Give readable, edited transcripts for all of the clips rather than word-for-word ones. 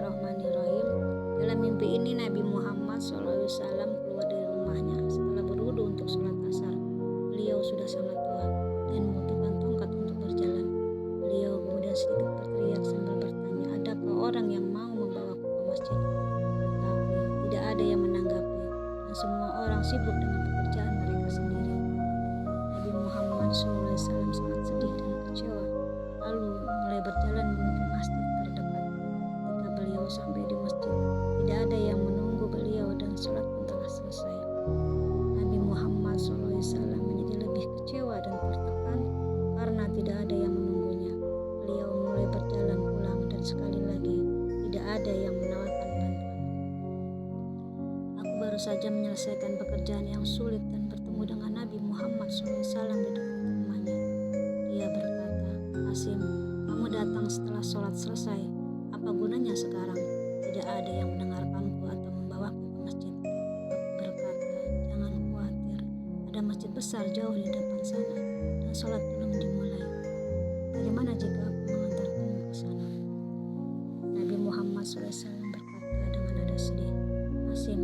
Bismillahirrahmanirrahim. Dalam mimpi ini Nabi Muhammad SAW keluar dari rumahnya setelah berwudu untuk sholat asar. Beliau sudah sangat tua dan membutuhkan tongkat untuk berjalan. Beliau kemudian sedikit berteriak sambil bertanya, adakah orang yang mau membawaku ke masjid? Tetapi tidak ada yang menanggapi dan semua orang sibuk dengan pekerjaan mereka sendiri. Nabi Muhammad SAW sangat sedih dan kecewa, lalu mulai berjalan menuju masjid terdekat. Ketika beliau sampai di masjid, tidak ada yang menunggu beliau dan sholat pun telah selesai. Nabi Muhammad SAW menjadi lebih kecewa dan tertekan karena tidak ada yang menunggunya. Beliau mulai berjalan pulang dan sekali lagi tidak ada yang menawarkan bantuan. Aku baru saja menyelesaikan pekerjaan yang sulit dan bertemu dengan Nabi Muhammad SAW di dekat rumahnya. Dia berkata, Qasim, kamu datang setelah sholat selesai. Apa gunanya sekarang? Tidak ada yang mendengarkanku atau membawaku ke masjid. Aku berkata, jangan khawatir. Ada masjid besar jauh di depan sana dan sholat belum dimulai. Bagaimana jika aku mengantarkanmu ke sana? Nabi Muhammad SAW berkata dengan nada sedih, Qasim,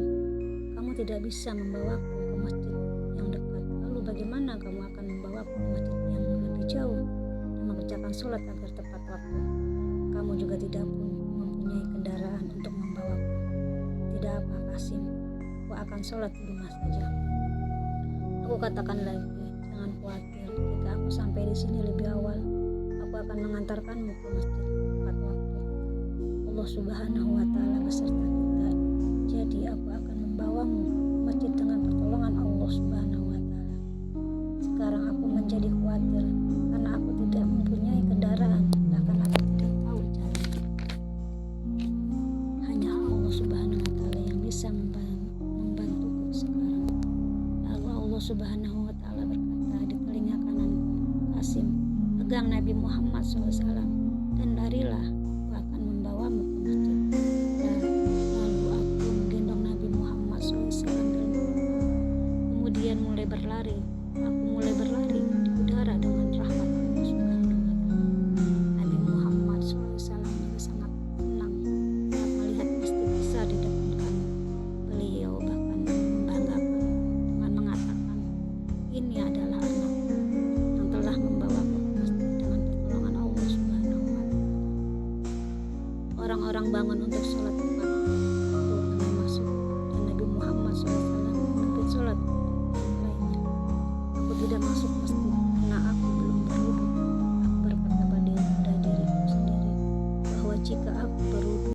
kamu tidak bisa membawaku ke masjid yang dekat. Lalu bagaimana kamu akan membawaku ke masjid yang lebih jauh dan mengerjakan sholat agar tepat waktu? Kamu juga tidak pun mempunyai kendaraan untuk membawaku. Tidak apa, Qasim, aku akan sholat di rumah saja. Aku katakan lagi, jangan khawatir. Jika aku sampai di sini lebih awal, aku akan mengantarkanmu ke masjid tepat waktu. Allah Subhanahu wa Ta'ala beserta kita. Jadi aku akan membawamu ke masjid dengan pertolongan Allah Subhanahu wa Ta'ala. Sekarang aku menjadi khawatir karena aku tidak mempunyai kendaraan, bahkan aku tidak tahu jalan. Hanya Allah Subhanahu wa Ta'ala yang bisa membantuku sekarang. Lalu Allah Subhanahu wa Ta'ala berkata di telinga kananku, Qasim, pegang Nabi Muhammad SAW dan larilah, aku akan membawamu ke masjid. Lalu aku menggendong Nabi Muhammad SAW dalam pelukku. Kemudian mulai berlari. Aku mulai berlari di udara dengan rahmat Allah Subhanahu wa Ta'ala. Nabi Muhammad SAW juga sangat senang saat melihat masjid besar di depan kami. Beliau bahkan membanggakan dengan mengatakan, ini adalah anakku yang telah membawaku ke masjid dengan pertolongan Allah Subhanahu wa Ta'ala. Orang-orang bangun untuk sholat tepat